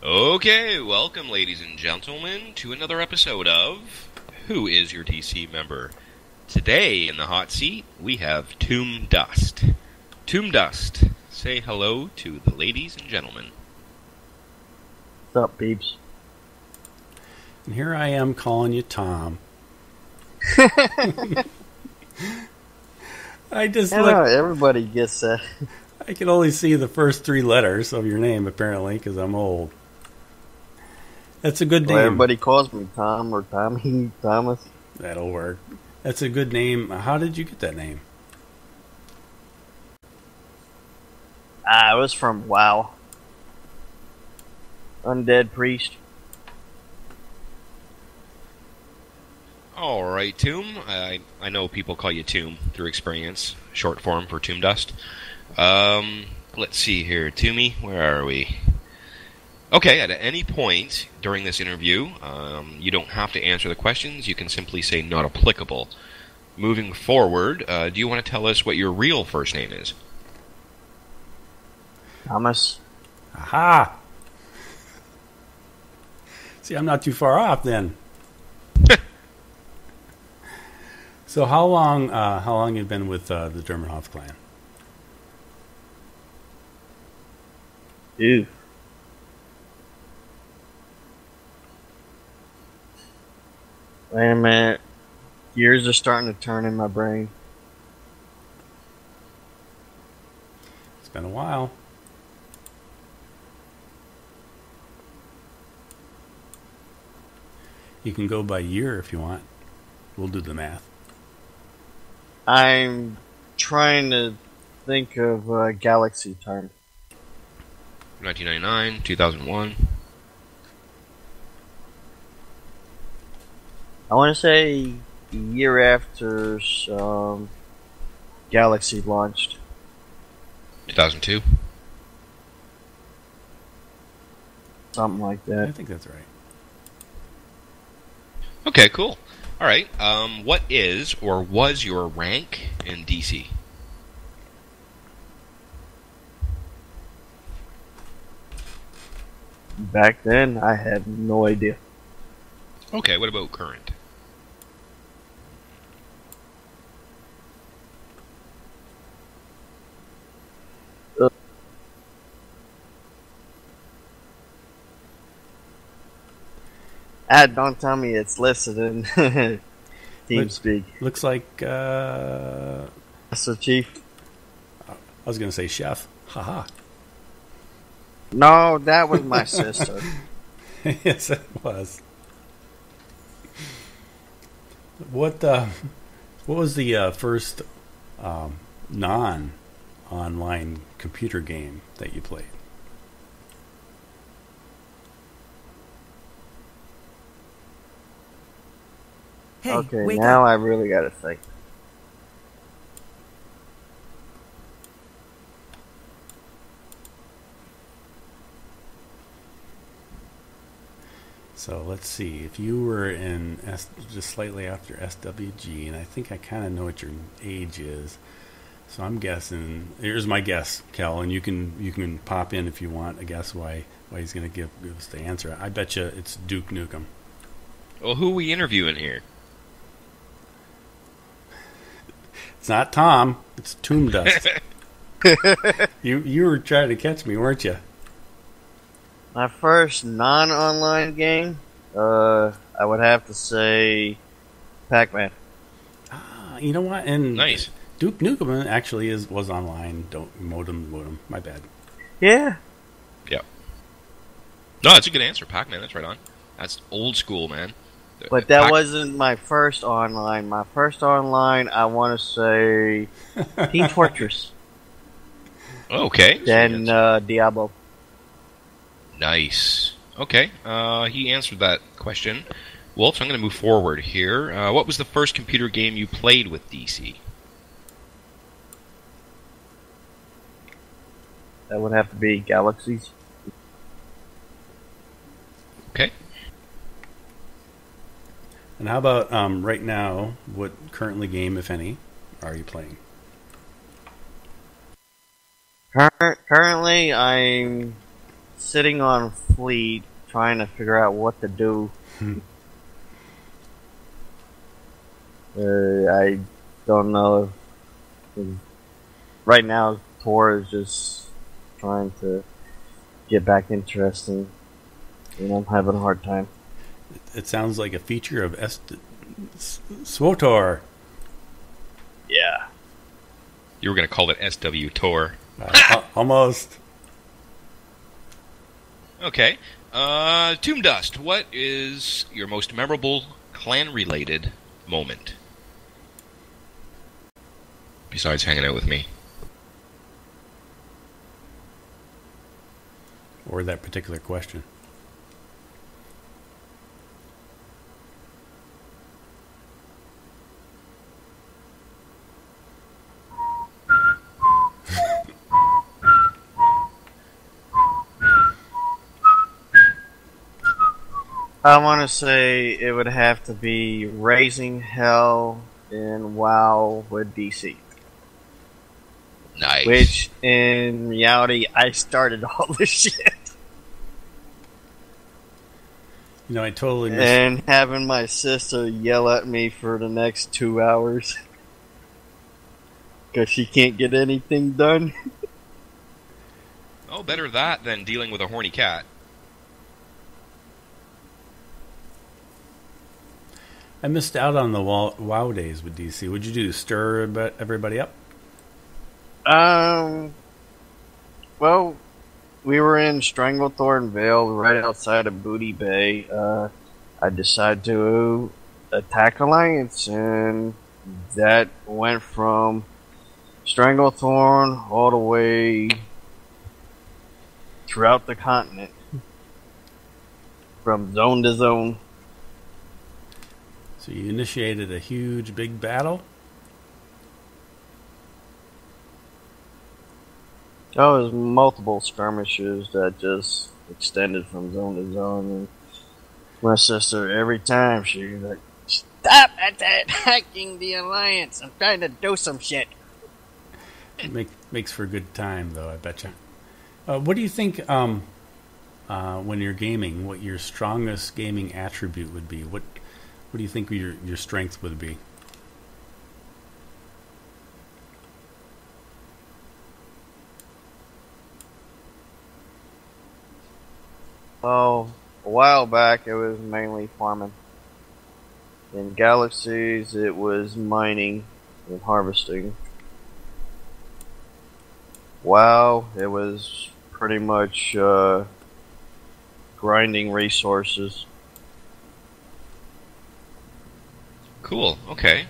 Okay, welcome, ladies and gentlemen, to another episode of Who is Your DC Member? Today, in the hot seat, we have Tombdust. Tombdust, say hello to the ladies and gentlemen. What's up, peeps? And here I am calling you Tom. I just I look. know, everybody gets that. I can only see the first three letters of your name, apparently, because I'm old. That's a good name. Well, everybody calls me Tom or Tommy, Thomas. That'll work. That's a good name. How did you get that name? It was from WoW. Undead Priest. Alright, Tomb. I know people call you Tomb through experience, short form for Tombdust. Let's see here. Toomey, where are we? Okay, at any point during this interview, you don't have to answer the questions. You can simply say not applicable. Moving forward, do you want to tell us what your real first name is? Thomas. Aha! See, I'm not too far off then. So how long you been with the Durmanhoth clan? Ew. Wait a minute. Years are starting to turn in my brain. It's been a while. You can go by year if you want. We'll do the math. I'm trying to think of galaxy time. 1999, 2001. I want to say a year after Galaxy launched. 2002. Something like I that. think that's right. Okay, cool. Alright, what is or was your rank in DC? Back then, I had no idea. Okay, what about current? Don't tell me it's listed in TeamSpeak. Looks like Master Chief. I was going to say chef. Haha. No, that was my sister. Yes, it was. What was the first non-online computer game that you played? Hey, Okay, wake now up. I really gotta think. So let's see. If you were in just slightly after SWG, and I think I kind of know what your age is. So I'm guessing. Here's my guess, Kel, and you can pop in if you want a guess why he's going to give us the answer. I bet you it's Duke Nukem. Well, who are we interviewing here? It's not Tom. It's Tombdust. You were trying to catch me, weren't you? My first non-online game, I would have to say Pac-Man. You know what? And Nice. Duke Nukem actually was online. Don't modem. My bad. Yeah. Yep. No, that's a good answer, Pac-Man. That's right on. That's old school, man. But that wasn't my first online. My first online, I want to say Team Fortress. Okay. Then Diablo. Nice. Okay. He answered that question. Wolf, I'm going to move forward here. What was the first computer game you played with DC? That would have to be Galaxies. Okay. And how about right now? What currently game, if any, are you playing? Currently, I'm sitting on Fleet trying to figure out what to do. I don't know if right now Tor is just trying to get back interesting, and I'm having a hard time. It sounds like a feature of SWTOR. Yeah. You were going to call it SW Tor. Almost. Okay. Tombdust, what is your most memorable clan-related moment? Besides hanging out with me. Or that particular question. I want to say it would have to be Raising Hell in WoW with DC. Nice. Which, in reality, I started all this shit. You know, I totally missed. And having my sister yell at me for the next 2 hours. Because she can't get anything done. Oh, better that than dealing with a horny cat. I missed out on the WoW days with DC. What'd you do? Stir everybody up? Well, we were in Stranglethorn Vale, right outside of Booty Bay. I decided to attack Alliance, and that went from Stranglethorn all the way throughout the continent. From zone to zone. So you initiated a huge, big battle? Oh, it was multiple skirmishes that just extended from zone to zone. And my sister, every time, she was like, "Stop attacking the Alliance! I'm trying to do some shit." It makes for a good time, though, I betcha. What do you think, when you're gaming, what your strongest gaming attribute would be? What do you think your strength would be? Oh, a while back it was mainly farming. In Galaxies it was mining and harvesting. WoW, it was pretty much grinding resources. Cool. Okay.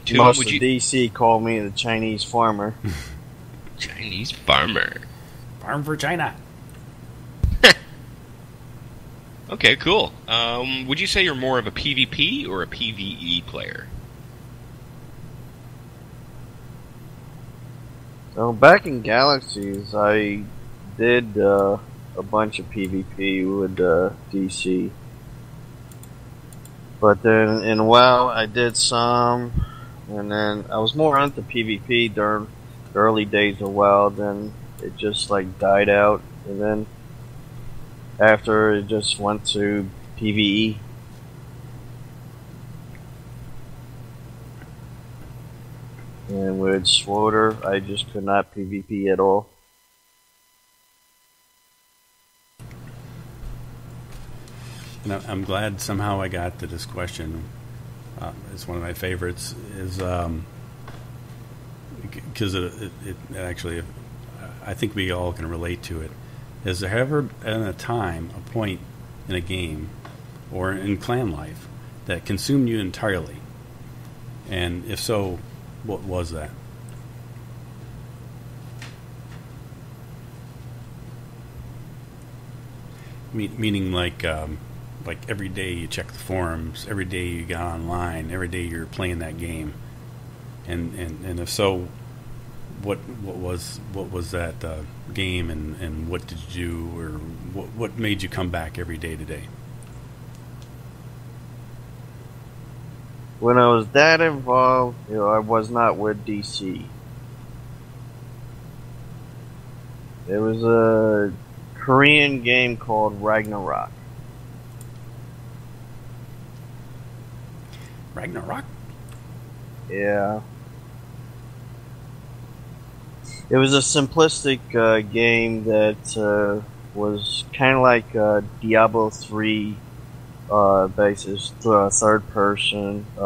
Toom, Most would of you... DC call me the Chinese farmer. Chinese farmer. Farm for China. Okay, cool. Would you say you're more of a PvP or a PvE player? So back in Galaxies, I did a bunch of PvP with DC. But then in WoW, I did some, and then I was more into PvP during the early days of WoW. Then it just like died out, and then after it just went to PvE. And with SWTOR, I just could not PvP at all. And I'm glad somehow I got to this question. It's one of my favorites. Is because it actually, I think we all can relate to it. Has there ever been a time, a point in a game, or in clan life, that consumed you entirely? And if so, what was that? Meaning like every day you check the forums, every day you got online, every day you're playing that game, and if so, what was that game, and what did you do, or what made you come back every day today? When I was that involved, I was not with DC. It was a Korean game called Ragnarok. Ragnarok? Yeah. It was a simplistic game that was kind of like Diablo 3 basis, third person. It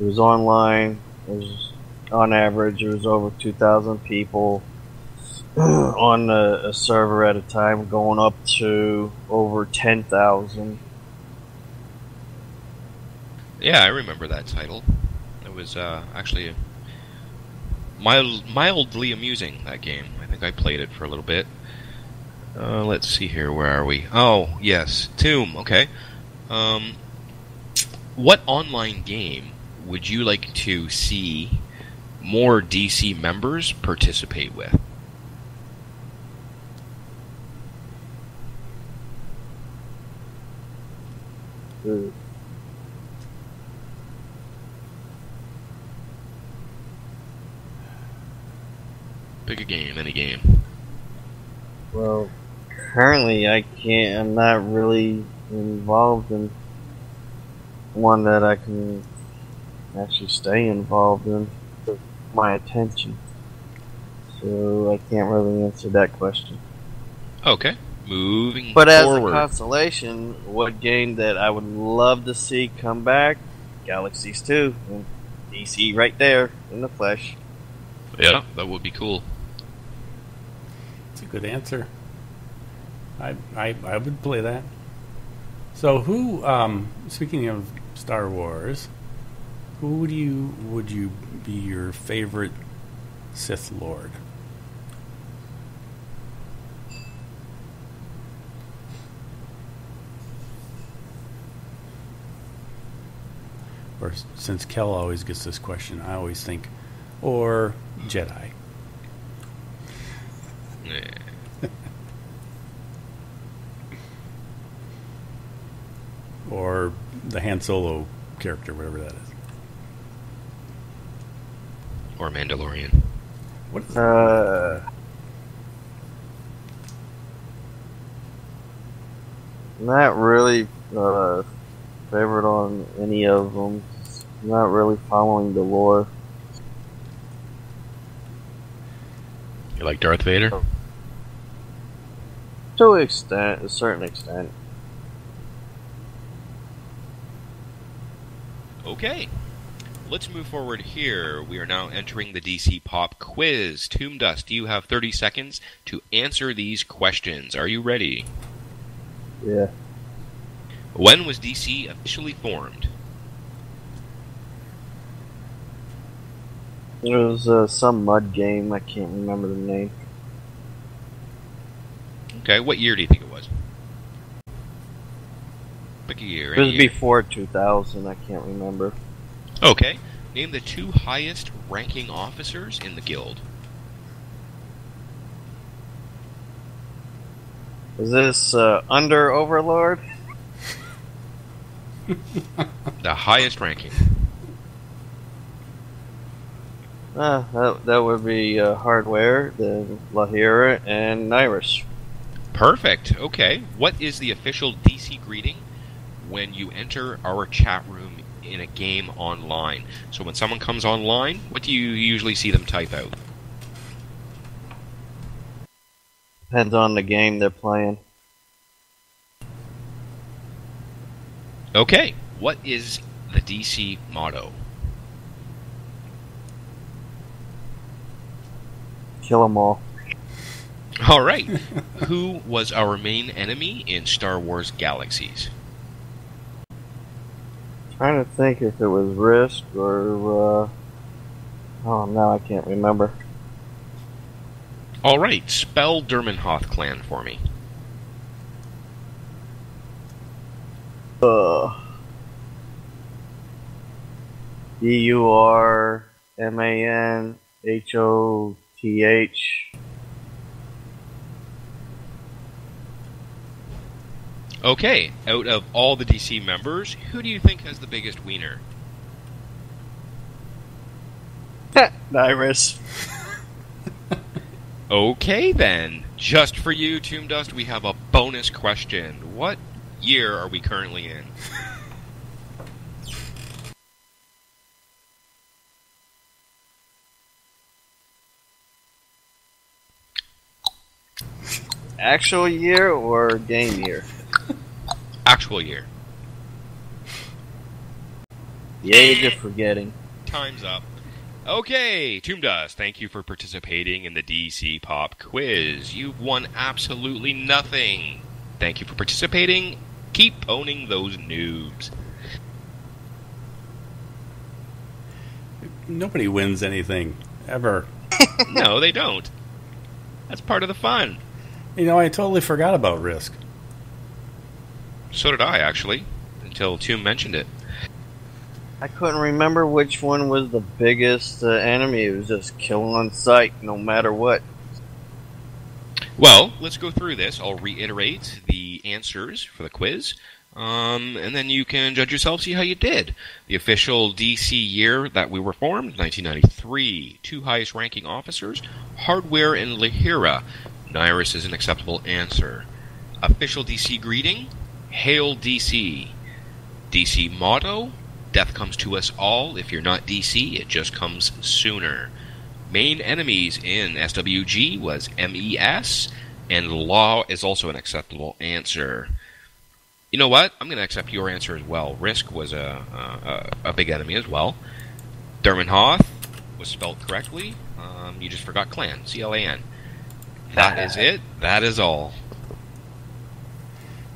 was online. It was, on average, it was over 2,000 people on a server at a time, going up to over 10,000. Yeah, I remember that title. It was actually mildly amusing, that game. I think I played it for a little bit. Let's see here. Where are we? Oh, yes. Tomb. Okay. What online game would you like to see more DC members participate with? Ooh. Pick a game, any game. Well, currently I'm not really involved in one that I can actually stay involved in with my attention. So I can't really answer that question. Okay. Moving But as forward. a consolation, what game that I would love to see come back? Galaxies 2. And DC right there in the flesh. Yeah, that would be cool. That's a good answer. I would play that. So who, speaking of Star Wars, who would you be your favorite Sith Lord? Or since Kel always gets this question, I always think, or Jedi. Yeah. Or the Han Solo character, whatever that is. Or Mandalorian. What is Not really favorite on any of them. Not really following the lore. You like Darth Vader? To a certain extent. Okay. Let's move forward here. We are now entering the DC Pop Quiz. Tombdust, you have 30 seconds to answer these questions. Are you ready? Yeah. When was DC officially formed? It was some mud game. I can't remember the name. Okay, what year do you think it was? Pick a year. It was any year. before 2000. I can't remember. Okay. Name the two highest ranking officers in the guild. Is this under Overlord? The highest ranking. That would be Hardware, then Lahira, and Nyrus. Perfect. Okay. What is the official DC greeting when you enter our chat room in a game online? So when someone comes online, what do you usually see them type out? Depends on the game they're playing. Okay. What is the DC motto? Kill 'em all. All right. Who was our main enemy in Star Wars Galaxies? Trying to think if it was Risk or oh no, I can't remember. All right. Spell Durmanhoth clan for me. Durmanhoth. Okay. Out of all the DC members, who do you think has the biggest wiener? Nyrus. Okay, then. Just for you, Tombdust, we have a bonus question. What year are we currently in? Actual year or game year? Actual year. The age of forgetting. Time's up. Okay, Tombdust, thank you for participating in the DC Pop Quiz. You've won absolutely nothing. Thank you for participating. Keep owning those noobs. Nobody wins anything, ever. No, they don't. That's part of the fun. You know, I totally forgot about Risk. So did I, actually, until Tomb mentioned it. I couldn't remember which one was the biggest enemy. It was just kill on sight, no matter what. Well, let's go through this. I'll reiterate the answers for the quiz, and then you can judge yourself, see how you did. The official DC year that we were formed, 1993. 2 highest ranking officers, Hardware and Lahira. Nyrus is an acceptable answer. Official DC greeting, Hail DC. DC motto, Death comes to us all. If you're not DC, it just comes sooner. Main enemies in SWG was MES, and Law is also an acceptable answer. You know what? I'm going to accept your answer as well. Risk was a big enemy as well. Durmanhoth was spelled correctly. You just forgot clan, C-L-A-N. That is it. That is all.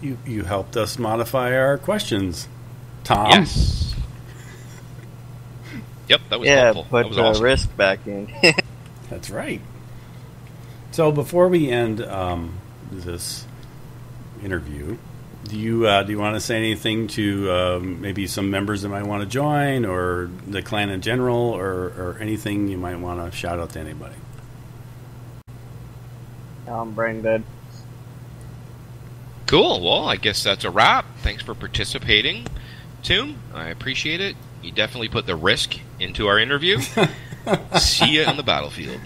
You helped us modify our questions, Tom. Yes. Yep, that was helpful. Put That was awesome. Risk back in. That's right. So before we end this interview, do you want to say anything to maybe some members that might want to join, or the clan in general, or anything you might want to shout out to anybody? I'm brain dead. Cool. Well, I guess that's a wrap. Thanks for participating, Tomb. I appreciate it. You definitely put the risk into our interview. See you on the battlefield.